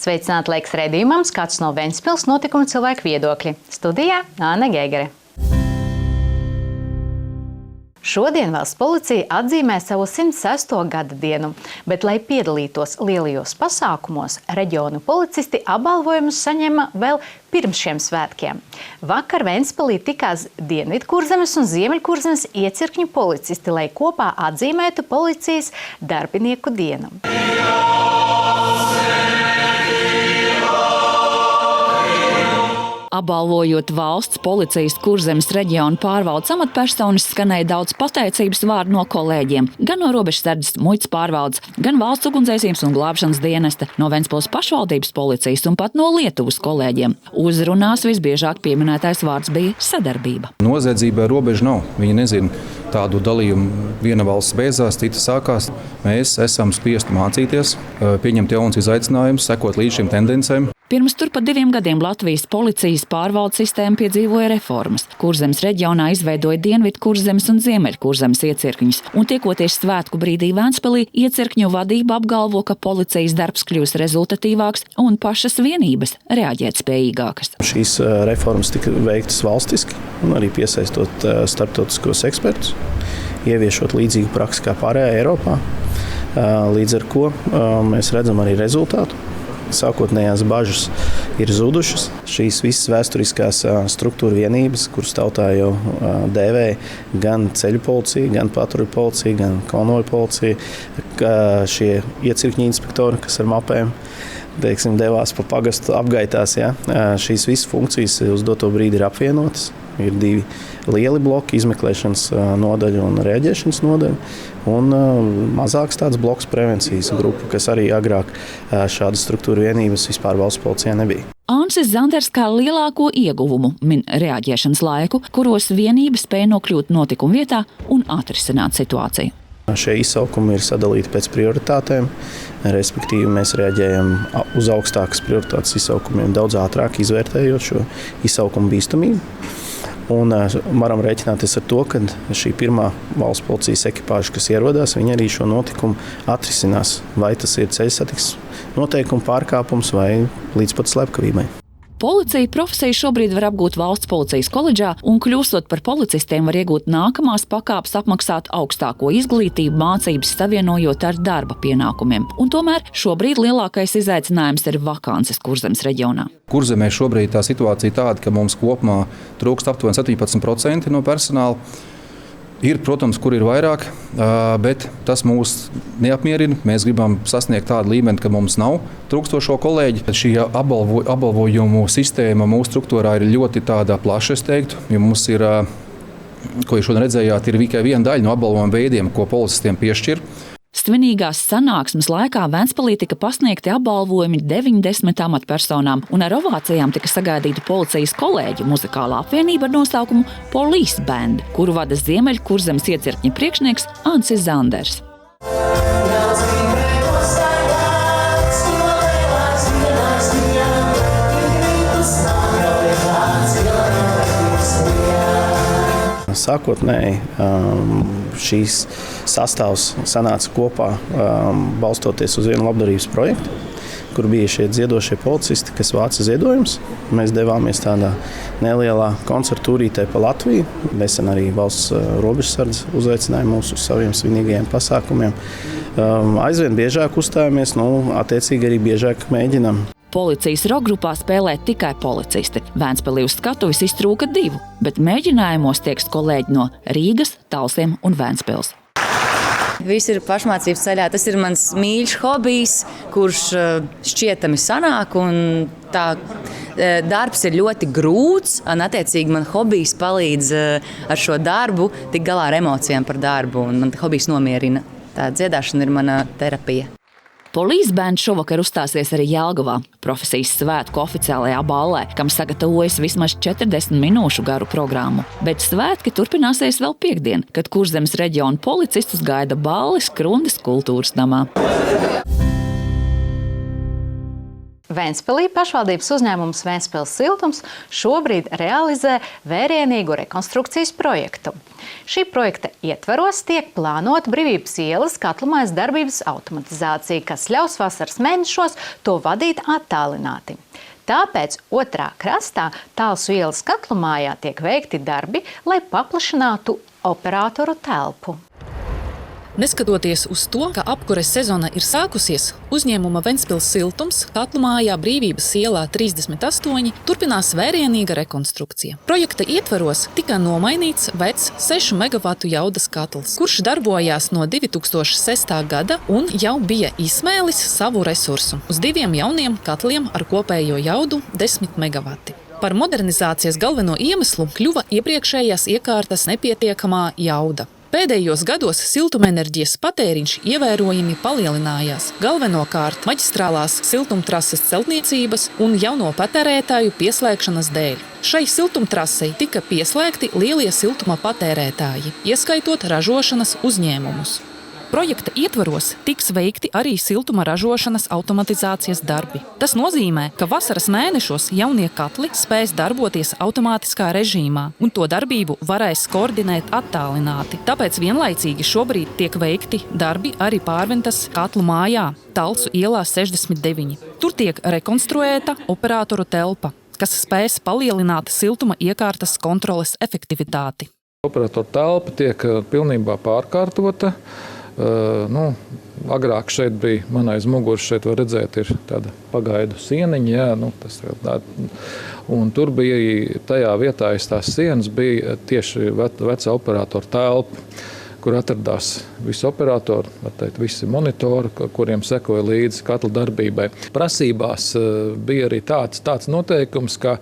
Sveicināti laiks raidījumam Skats no Ventspils notikuma cilvēku viedokļi. Studijā Anne Geigere. Šodien valsts policija atzīmē savu 106. gada dienu, bet, lai piedalītos lielajos pasākumos, reģionu policisti apbalvojumus saņēma vēl pirms šiem svētkiem. Vakar Ventspilī tikās Dienvidkurzemes un Ziemeļkurzemes iecirkņu policisti, lai kopā atzīmētu policijas darbinieku dienu. Apbalvojot valsts policijas Kurzemes reģiona pārvaldes amatpersonas, skanēja daudz pateicības vārdu no kolēģiem, gan no robežsardzes muitas pārvaldes, gan valsts ugunsdzēsības un glābšanas dienesta, no Ventspils pašvaldības policijas un pat no Lietuvas kolēģiem. Uzrunās visbiežāk pieminētais vārds bija sadarbība. Noziedzībai robeža nav. Viņi nezina tādu dalījumu. Viena valsts beidzās, cita sākās. Mēs esam spiesti mācīties, pieņemt jaunas izaicinājumus, sekot līdz šīm tendencēm. Pirms turpat 2 gadiem Latvijas policijas pārvaldes sistēma piedzīvoja reformas. Kurzemes reģionā izveidoja Dienvidkurzemes un Ziemeļkurzemes iecirkņus, un tiekoties svētku brīdī Ventspilī, iecirkņu vadība apgalvo, ka policijas darbs kļūs rezultatīvāks un pašas vienības reaģēt spējīgākas. Šīs reformas tika veiktas valstiski un arī piesaistot starptautiskos ekspertus, ieviešot līdzīgu praksi kā pārējā Eiropā, līdz ar ko mēs redzam arī rezultātu. Sākotnējās bažas ir zudušas. Šīs visas vēsturiskās struktūra vienības, kuras tautā jau dēvēja gan ceļu policija, gan patruļu policija, gan konvoju policija, šie iecirkņu inspektori, kas ar mapēm devās pa pagastu apgaitās. Ja? Šīs visas funkcijas uz doto brīdi ir apvienotas. Ir 2 lieli bloki, izmeklēšanas nodaļa un reaģēšanas nodaļa, un mazāks tāds bloks prevencijas grupa, kas arī agrāk šādas struktūra vienības vispār valsts policijā nebija. Ansis Zanders kā lielāko ieguvumu min reaģēšanas laiku, kuros vienība spēja nokļūt notikuma vietā un atrisināt situāciju. Šie izsaukumi ir sadalīti pēc prioritātēm, respektīvi mēs reaģējam uz augstākas prioritātes izsaukumiem daudz ātrāk, izvērtējot šo izsaukumu bīstamību. Un varam rēķināties ar to, ka šī pirmā valsts policijas ekipāža, kas ierodās, viņi arī šo notikumu atrisinās. Vai tas ir ceļa satiksmes noteikumu pārkāpums vai līdz pat slepkavībai. Policija profesiju šobrīd var apgūt valsts policijas koledžā, un kļūstot par policistiem var iegūt nākamās pakāpes apmaksāt augstāko izglītību, mācības savienojot ar darba pienākumiem. Un tomēr šobrīd lielākais izaicinājums ir vakances Kurzemes reģionā. Kurzemē šobrīd tā situācija tāda, ka mums kopumā trūkst aptuveni 17% no personāla. Ir, protams, kur ir vairāk, bet tas mūs neapmierina. Mēs gribam sasniegt tādu līmeni, ka mums nav trūkstošo kolēģi. Šī apbalvojumu sistēma mūsu struktūrā ir ļoti tāda plaša, es teiktu. Ja mums ir, ko jūs šodien redzējāt, ir tikai viena daļa no apbalvojuma veidiem, ko policistiem piešķir. Svinīgās sanāksmes laikā Ventspilī tika pasniegti apbalvojumi 90 amatpersonām, un ar ovācijām tika sagaidīta policijas kolēģu muzikālā apvienība ar nosaukumu Police Band, kuru vada Ziemeļkurzemes iecirkņa priekšnieks Ansis Zanders. Sākotnēji šīs sastāvs sanāca kopā balstoties uz vienu labdarības projektu, kur bija šie dziedošie policisti, kas vāca ziedojumus. Mēs devāmies tādā nelielā koncertu turītē pa Latviju. Nesen arī valsts robežsardze uzaicināja mūs uz saviem svinīgajiem pasākumiem. Aizvien biežāk uzstājamies, attiecīgi arī biežāk mēģinam. Policijas rokgrupā spēlē tikai policisti. Ventspilī uz skatuves iztrūka 2, bet mēģinājumos tieks kolēģi no Rīgas, Talsiem un Ventspils. Viss ir pašmācības ceļā. Tas ir mans mīļš hobijs, kurš šķietami sanāk, un tā darbs ir ļoti grūts, un attiecīgi man hobijs palīdz ar šo darbu tik galā ar emocijām par darbu, un man hobijs nomierina. Tā dziedāšana ir mana terapija. Police Band šovakar uzstāsies arī Jelgavā, profesijas svētku oficiālajā ballē, kam sagatavojas vismaz 40 minūšu garu programmu. Bet svētki turpināsies vēl piektdien, kad Kurzemes reģiona policistus gaida balles Krundas kultūras namā. Ventspilī pašvaldības uzņēmums Ventspils Siltums šobrīd realizē vērienīgu rekonstrukcijas projektu. Šī projekta ietvaros tiek plānota Brīvības ielas katlumājas darbības automatizācija, kas ļaus vasaras mēnešos to vadīt attālināti. Tāpēc otrā krastā Talsu ielas katlumājā tiek veikti darbi, lai paplašinātu operatoru telpu. Neskatoties uz to, ka apkures sezona ir sākusies, uzņēmuma Ventspils Siltums katlumājā Brīvības ielā 38 turpinās vērienīga rekonstrukcija. Projekta ietvaros tika nomainīts vecs 6 megavatu jaudas katls, kurš darbojās no 2006. gada un jau bija izsmēlis savu resursu uz 2 jauniem katliem ar kopējo jaudu 10 megavati. Par modernizācijas galveno iemeslu kļuva iepriekšējās iekārtas nepietiekamā jauda. Pēdējos gados siltumenerģijas patēriņš ievērojami palielinājās, galvenokārt maģistrālās siltumtrases celtniecības un jauno patērētāju pieslēgšanas dēļ. Šai siltumtrasei tika pieslēgti lielie siltuma patērētāji, ieskaitot ražošanas uzņēmumus. Projekta ietvaros tiks veikti arī siltuma ražošanas automatizācijas darbi. Tas nozīmē, ka vasaras mēnešos jaunie katli spēs darboties automātiskā režīmā, un to darbību varēs koordinēt attālināti. Tāpēc vienlaicīgi šobrīd tiek veikti darbi arī Pārventas katlu mājā, Talsu ielā 69. Tur tiek rekonstruēta operatoru telpa, kas spēs palielināt siltuma iekārtas kontroles efektivitāti. Operatoru telpa tiek pilnībā pārkārtota. Agrāk šeit bija man aiz muguras, šeit var redzēt, ir tāda pagaidu sieniņa, un tur bija tajā vietā, aiz tās sienas, bija tieši veca operatoru telpa, kur atradās visi operatori, var teikt, visi monitori, kuriem sekoja līdzi katla darbībai. Prasībās bija arī tāds noteikums, ka,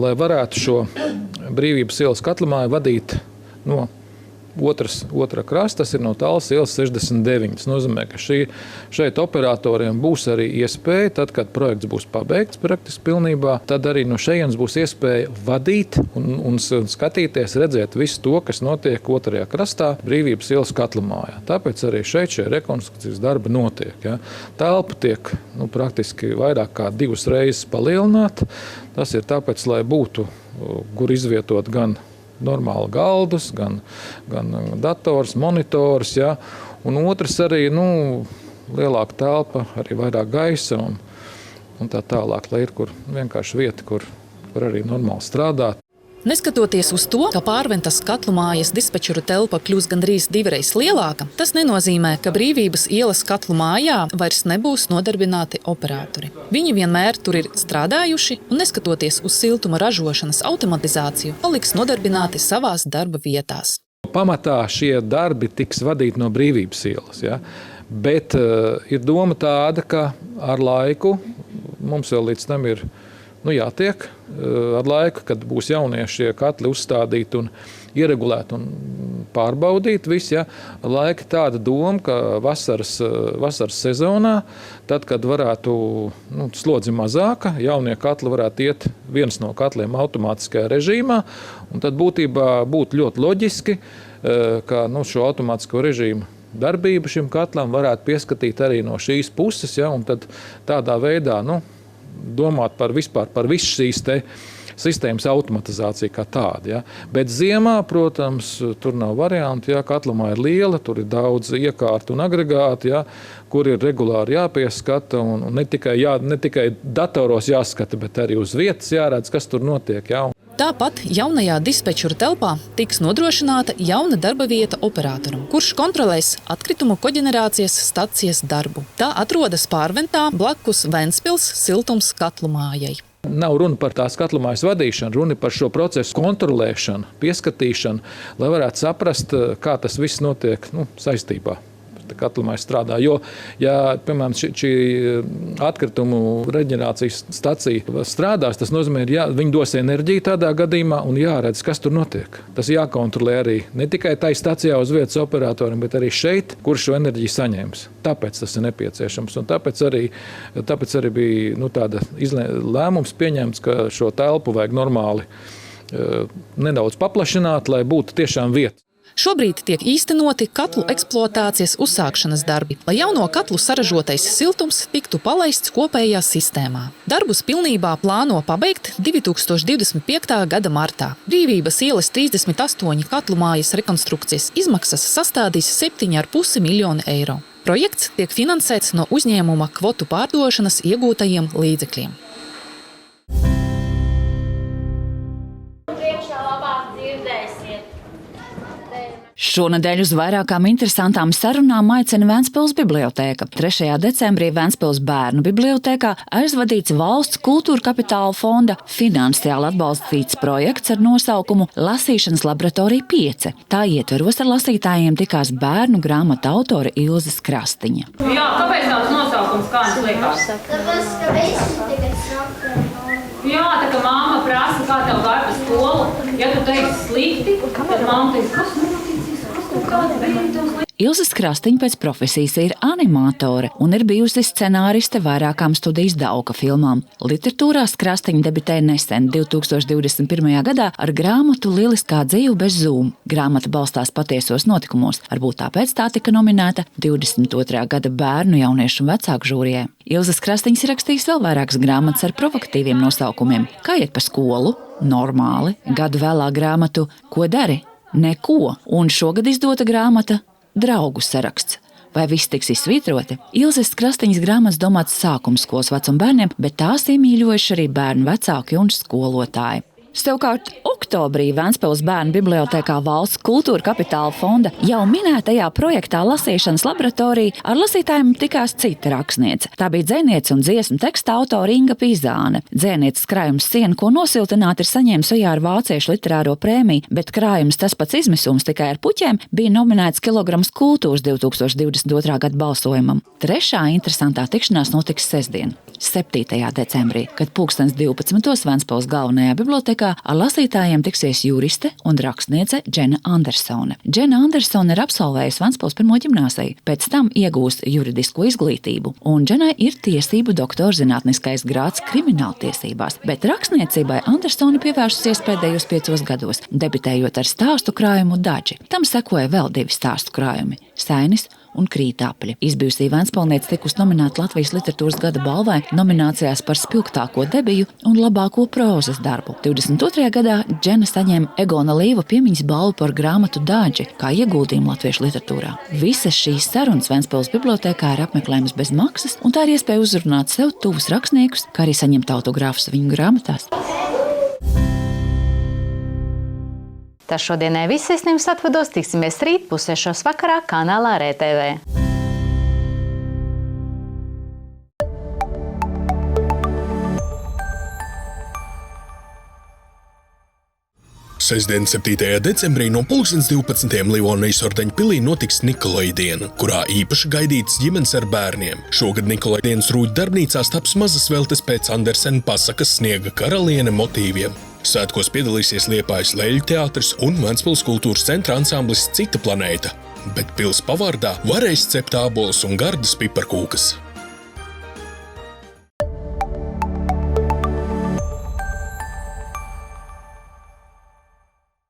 lai varētu šo Brīvības ielas katlamāju vadīt no otrā krasta, tas ir no Talsu ielas 69. Tas nozīmē, ka šeit operatoriem būs arī iespēja, tad, kad projekts būs pabeigts praktiski pilnībā, tad arī no šejienes būs iespēja vadīt un skatīties, redzēt visu to, kas notiek otrajā krastā Brīvības ielas katlamājā. Tāpēc arī šeit šie rekonstrukcijas darbi notiek. Ja. Telpa tiek praktiski vairāk kā 2 reizes palielināta. Tas ir tāpēc, lai būtu, kur izvietot gan normāli galdus, gan dators, monitors, ja. Un otrs arī lielāka telpa, arī vairāk gaisa un tā tālāk, lai ir kur vienkārši vieta, kur var arī normāli strādāt. Neskatoties uz to, ka Pārventas katlu mājas dispečeru telpa kļūs gandrīz 2 reizes lielāka, tas nenozīmē, ka Brīvības ielas katlu mājā vairs nebūs nodarbināti operatori. Viņi vienmēr tur ir strādājuši un, neskatoties uz siltuma ražošanas automatizāciju, paliks nodarbināti savās darba vietās. Pamatā šie darbi tiks vadīti no Brīvības ielas, ja? Bet ir doma tāda, ka ar laiku mums vēl līdz tam ir jātiek ar laiku, kad būs jaunie šie katli uzstādīti un ieregulēti un pārbaudīti visi. Ja? Ar laika tāda doma, ka vasaras sezonā, tad, kad varētu slodzi mazāka, jaunie katli varētu iet viens no katliem automātiskajā režīmā, un tad būtībā būtu ļoti loģiski, ka šo automātisko režīmu darbību šim katlam varētu pieskatīt arī no šīs puses, ja? Un tad tādā veidā, domāt par visu šīs sistēmas automatizāciju kā tādu. Ja. Bet ziemā, protams, tur nav variantu. Ja. Katlamā ir liela, tur ir daudz iekārtu un agregāti, ja, kur ir regulāri jāpieskata. Un ne tikai datoros jāskata, bet arī uz vietas jāredz, kas tur notiek. Ja. Tāpat jaunajā dispečeru telpā tiks nodrošināta jauna darba vieta operatoram, kurš kontrolēs atkritumu koģenerācijas stacijas darbu. Tā atrodas Pārventā blakus Ventspils Siltums katlu mājai. Nav runa par tās katlamājas vadīšanu, runa par šo procesu kontrolēšanu, pieskatīšanu, lai varētu saprast, kā tas viss notiek saistībā. Katlamāja strādā, jo, ja, piemēram, šī atkritumu reģenerācijas stacija strādās, tas nozīmē, viņi dos enerģiju tādā gadījumā un jāredz, kas tur notiek. Tas jākontrolē arī ne tikai tai stacijā uz vietas operatoriem, bet arī šeit, kur šo enerģiju saņems. Tāpēc tas ir nepieciešams. Un tāpēc arī bija tāda lēmums pieņemts, ka šo telpu vajag normāli nedaudz paplašināt, lai būtu tiešām vieta. Šobrīd tiek īstenoti katlu eksploatācijas uzsākšanas darbi, lai jauno katlu saražotais siltums tiktu palaists kopējā sistēmā. Darbus pilnībā plāno pabeigt 2025. gada martā. Brīvības ielas 38 katlu mājas rekonstrukcijas izmaksas sastādīs 7,5 miljonu eiro. Projekts tiek finansēts no uzņēmuma kvotu pārdošanas iegūtajiem līdzekļiem. Šonedēļ uz vairākām interesantām sarunām aicina Ventspils bibliotēka. 3. decembrī Ventspils bērnu bibliotēkā aizvadīts Valsts kultūra kapitāla fonda finansiāli atbalstīts projekts ar nosaukumu Lasīšanas laboratorija 5. Tā ietveros ar lasītājiem tikās bērnu grāmatu autore Ilze Krastiņa. Jā, kāpēc tāds nosaukums, kā jums liekas? Tāpēc, ka visi tagad saka, Jā, tā kā mamma prasa, kā tev gāja pa skolu, ja tu teiksi slikti, tad mamma teiks, kas noticis, kas tu kāda bija tev slikti? Ilze Krastiņa pēc profesijas ir animātore un ir bijusi scenāriste vairākām studijas Dauka filmām. Literatūrā Krastiņa debitēja nesen 2021. gadā ar grāmatu Lieliskā dzīve bez zūm. Grāmata balstās patiesos notikumos, varbūt tāpēc tā tika nominēta 22. gada bērnu, jauniešu un vecāku žūrijai. Ilze Krastiņas ir rakstījis vēl vairākas grāmatas ar provokatīviem nosaukumiem. Kā iet pa skolu? Normāli. Gadu vēlāk grāmatu Ko dari? Neko. Un šogad izdota grāmata Draugu saraksts. Vai viss tiks izsvītroti? Ilzes Krastiņas grāmatas domāts sākumskolas vecuma bērniem, bet tās iemīļojuši arī bērnu vecāki un skolotāji. Savukārt oktobrī Ventspils bērnu bibliotēkā Valsts kultūra kapitāla fonda jau minētajā projektā Lasīšanas laboratorija ar lasītājiem tikās cita rakstniece. Tā bija dzejniece un dziesmu teksta autore Inga Pīzāne. Dzejnieces krājums Siena, ko nosiltināt, ir saņēmis ar vāciešu literāro prēmiju, bet krājums Tas pats izmisums tikai ar puķiem bija nominēts Kilograms kultūras 2022. gada balsojumam. Trešā interesantā tikšanās notiks sestdien, 7. decembrī, kad 12. Ventspils galvenajā bibliotēkā ar lasītājiem tiksies juriste un rakstniece Džena Andersone. Džena Andersone ir absolvējusi Ventspils pirmo ģimnāziju, pēc tam iegūst juridisko izglītību, un Dženai ir tiesību doktora zinātniskais grāds krimināltiesībās, bet rakstniecībai Andersone pievērsusies pēdējos 5 gados, debitējot ar stāstu krājumu Daži. Tam sekoja vēl 2 stāstu krājumi – Sainis un Krītāpļi. Izbijusī Ventspilniece tikus nominēta Latvijas literatūras gada balvai nominācijās par spilgtāko debiju un labāko prozas darbu. 22. gadā Džena saņēma Egona Līva piemiņas balvu par grāmatu Daži kā ieguldījumu latviešu literatūrā. Visas šīs sarunas Ventspils bibliotēkā ir apmeklējums bez maksas, un tā ir iespēja uzrunāt sev tuvus rakstniekus, kā arī saņemt autogrāfus viņu grāmatās. Tas šodienai viss, es jums atvados, tiksimies rīt 5:30 vakarā kanālā RTV. Sestdien, 7. decembrī no 12. Livonijas ordeņa pilī notiks Nikolai diena, kurā īpaši gaidīts ģimenes ar bērniem. Šogad Nikolai dienas rūķu darbnīcās taps mazas veltes pēc Andersena pasakas Sniega karaliene motīviem. Svētkos piedalīsies Liepājas Leļu teātris un Ventspils kultūras centra ansamblis Cita planēta, bet pils pavārdā varēs cept ābolus un gardas piparkūkas.